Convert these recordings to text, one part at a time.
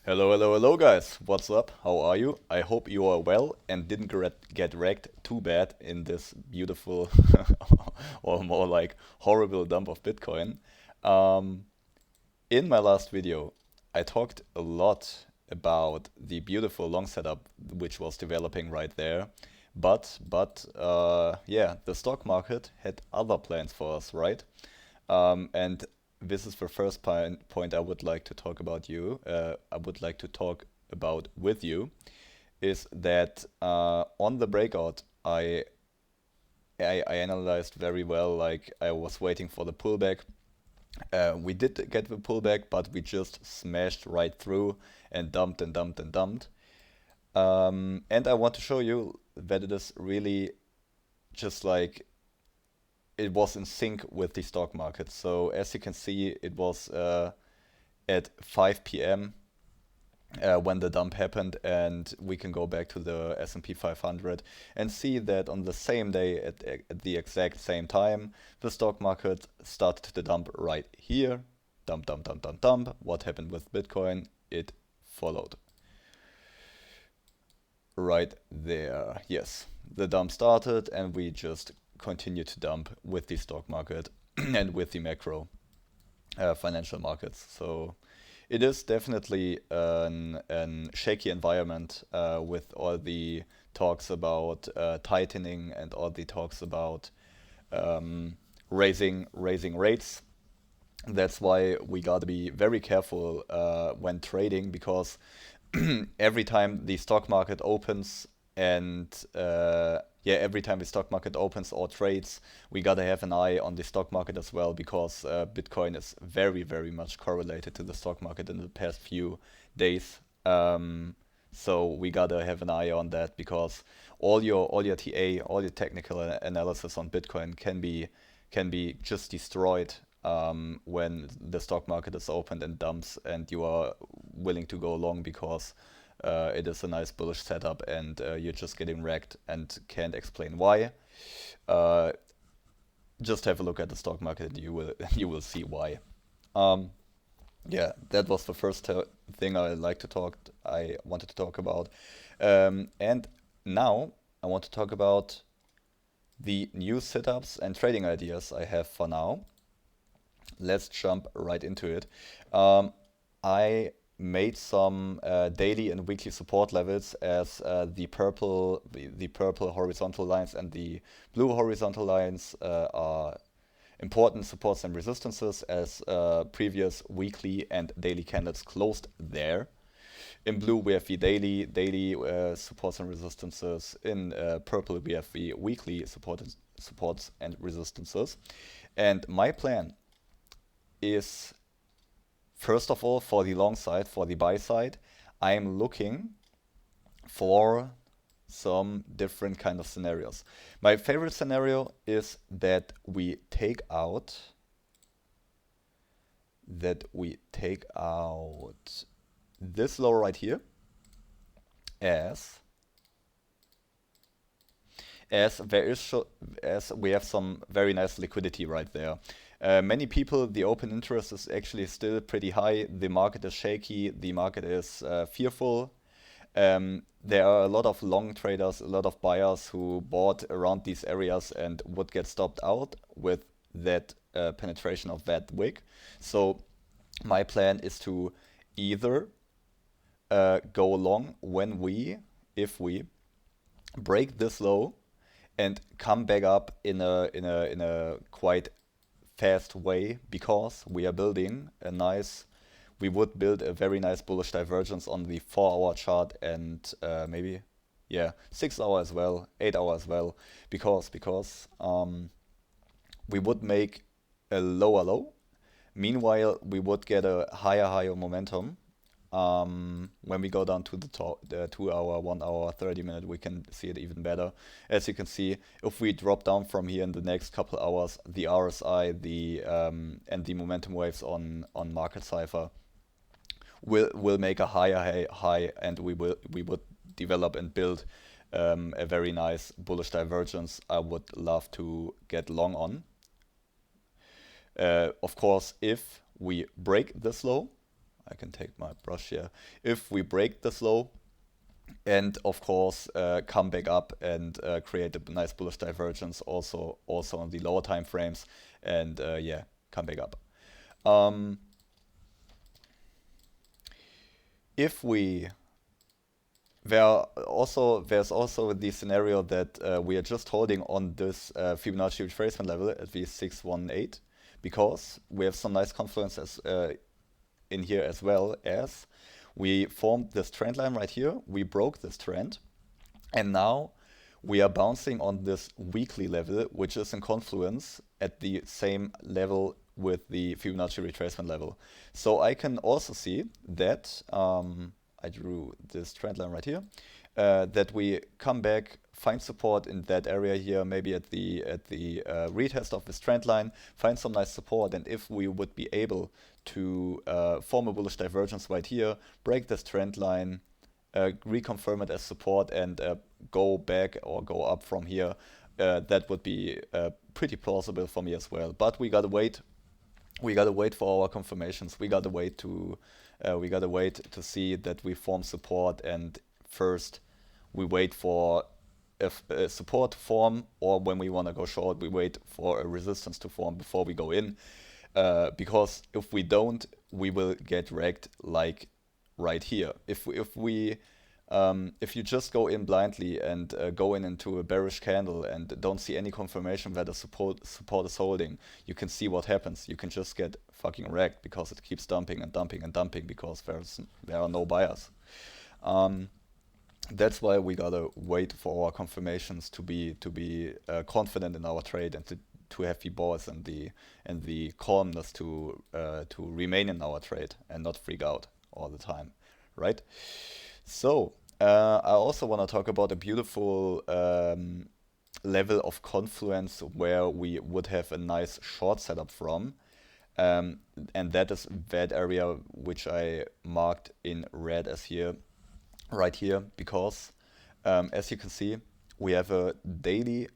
Hello, hello, hello, guys. What's up? How are you? I hope you are well and didn't get wrecked too bad in this beautiful or more like horrible dump of Bitcoin. Um, in my last video, I talked a lot about the beautiful long setup which was developing right there. But yeah, the stock market had other plans for us, right? And this is the first point I would like to talk about you. I would like to talk about with you is that on the breakout, I analyzed very well. Like I was waiting for the pullback. We did get the pullback, but we just smashed right through and dumped and dumped and dumped. And I want to show you that it is really just like it was in sync with the stock market. So as you can see, it was at 5 p.m. When the dump happened, and we can go back to the S&P 500 and see that on the same day, at the exact same time, the stock market started to dump right here. Dump, dump, dump, dump, dump. What happened with Bitcoin? It followed right there. Yes, the dump started, and we just continued to dump with the stock market and with the macro financial markets. So it is definitely an shaky environment with all the talks about tightening and all the talks about raising rates. That's why we got to be very careful when trading, because every time the stock market opens and yeah, every time the stock market opens or trades, we gotta have an eye on the stock market as well, because Bitcoin is very, very much correlated to the stock market in the past few days. So we gotta have an eye on that, because all your TA, all your technical analysis on Bitcoin can be just destroyed when the stock market is opened and dumps, and you are willing to go long because it is a nice bullish setup, and you're just getting wrecked and can't explain why. Uh, just have a look at the stock market, and you will you will see why. Um, yeah, that was the first thing I wanted to talk about, and now I want to talk about the new setups and trading ideas I have for now. Let's jump right into it. I made some daily and weekly support levels, as the purple horizontal lines and the blue horizontal lines are important supports and resistances, as previous weekly and daily candles closed there. In blue we have the daily supports and resistances. In purple we have the weekly supports and resistances. And my plan is, first of all, for the long side, for the buy side, I'm looking for some different kind of scenarios. My favorite scenario is that we take out this low right here, as as we have some very nice liquidity right there. Many people, the open interest is actually still pretty high. The market is shaky. The market is fearful. There are a lot of long traders, a lot of buyers who bought around these areas and would get stopped out with that penetration of that wick. So my plan is to either go long if we break this low and come back up in a quite fast way, because we would build a very nice bullish divergence on the 4 hour chart, and maybe, yeah, 6 hour as well, 8 hour as well, because we would make a lower low. Meanwhile, we would get a higher momentum. When we go down to the 2 hour, 1 hour, 30 minute, we can see it even better. As you can see, if we drop down from here in the next couple hours, the RSI, and the momentum waves on Market Cipher will make a higher high, and we would develop and build a very nice bullish divergence I would love to get long on. Of course, if we break this low, I can take my brush here. If we break this low, and of course come back up and create a nice bullish divergence also on the lower time frames, and yeah, come back up. Um, if we there's also the scenario that we are just holding on this Fibonacci retracement level at the 618, because we have some nice confluences in here, as well as we formed this trend line right here. We broke this trend, and now we are bouncing on this weekly level, which is in confluence at the same level with the Fibonacci retracement level. So I can also see that I drew this trend line right here, that we come back, find support in that area here, maybe at the retest of this trend line, find some nice support, and if we would be able to form a bullish divergence right here, break this trend line, reconfirm it as support, and go back or go up from here, that would be pretty plausible for me as well. But we gotta wait. We gotta wait for our confirmations. We gotta wait to see that we form support, and first we wait for a support to form, or when we want to go short, we wait for a resistance to form before we go in. Because if we don't, we will get wrecked, like right here. If you just go in blindly and go in into a bearish candle and don't see any confirmation that the support is holding, you can see what happens. You can just get fucking wrecked, because it keeps dumping and dumping and dumping, because there are no buyers. That's why we gotta wait for our confirmations to be confident in our trade, and to have the balls and the calmness to remain in our trade and not freak out all the time, right? So I also want to talk about a beautiful level of confluence where we would have a nice short setup from, and that is that area which I marked in red as here, right here, because as you can see, we have a daily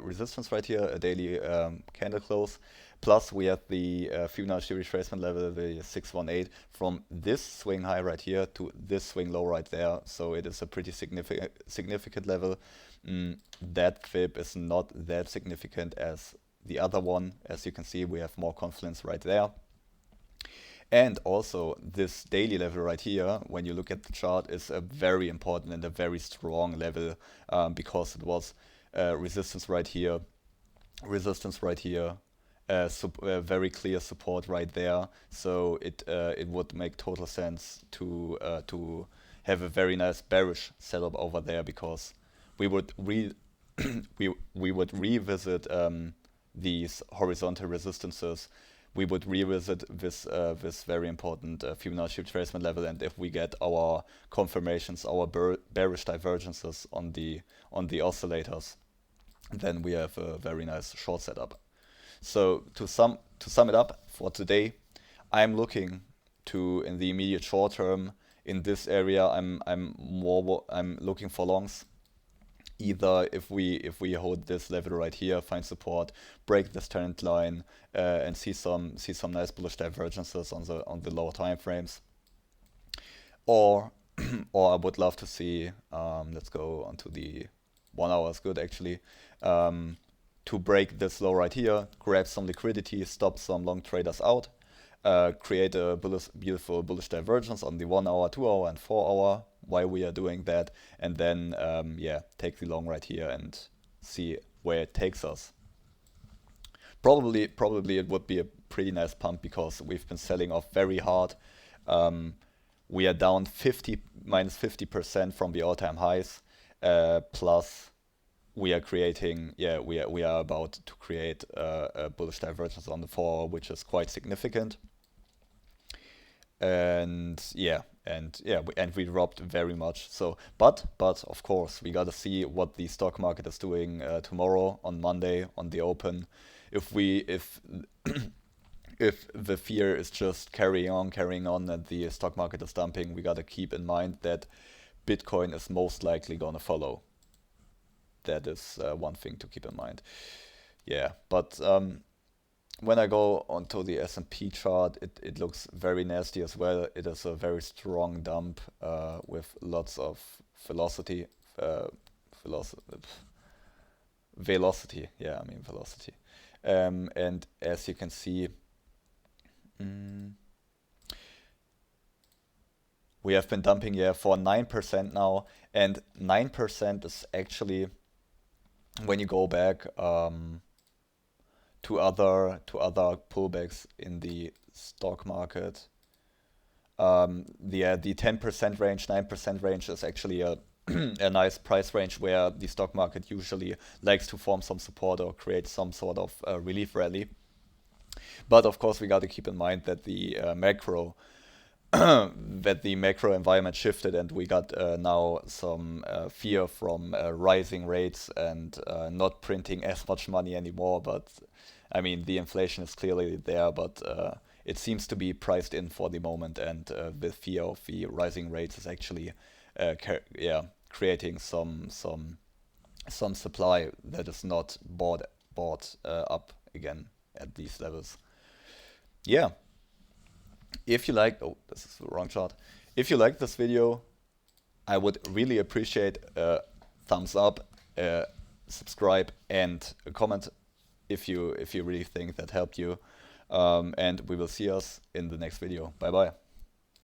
resistance right here, a daily candle close. Plus we have the Fibonacci retracement level, the 618, from this swing high right here to this swing low right there. So it is a pretty significant level. That fib is not that significant as the other one. As you can see, we have more confluence right there. And also this daily level right here, when you look at the chart, is a very important and a very strong level, because it was resistance right here, very clear support right there. So it would make total sense to have a very nice bearish setup over there, because we would we would revisit these horizontal resistances. We would revisit this very important Fibonacci retracement level, and if we get our confirmations, our bearish divergences on the oscillators, then we have a very nice short setup. So to sum it up for today, I'm looking to, in the immediate short term, in this area, I'm looking for longs. Either if we hold this level right here, find support, break this trend line, and see some nice bullish divergences on the lower time frames, or or I would love to see, let's go onto the 1 hour, is good actually, to break this low right here, grab some liquidity, stop some long traders out, create a beautiful bullish divergence on the 1 hour, 2 hour, and 4 hour while we are doing that, and then yeah, take the long right here and see where it takes us. Probably it would be a pretty nice pump, because we've been selling off very hard. We are down minus 50% from the all-time highs, plus we are creating, we are about to create a bullish divergence on the 4 hour, which is quite significant. And we dropped very much. So, but of course, we gotta see what the stock market is doing tomorrow, on Monday, on the open. If if the fear is just carrying on, and the stock market is dumping, we gotta keep in mind that Bitcoin is most likely gonna follow. That is one thing to keep in mind. Yeah, but when I go onto the S&P chart, it looks very nasty as well. It is a very strong dump with lots of velocity. Uh, velocity. Velocity. Yeah, I mean velocity. And as you can see, mm, we have been dumping here for 9% now, and 9% is actually, when you go back to other pullbacks in the stock market, the 10% range, 9% range is actually a a nice price range where the stock market usually likes to form some support or create some sort of relief rally. But of course, we got to keep in mind that the macro environment shifted, and we got now some fear from rising rates and not printing as much money anymore. But I mean, the inflation is clearly there, but it seems to be priced in for the moment, and the fear of the rising rates is actually creating some supply that is not bought up again at these levels. Yeah. If you like, oh, this is the wrong chart. If you like this video, I would really appreciate a thumbs up, subscribe, and a comment if you really think that helped you. And we will see us in the next video. Bye bye.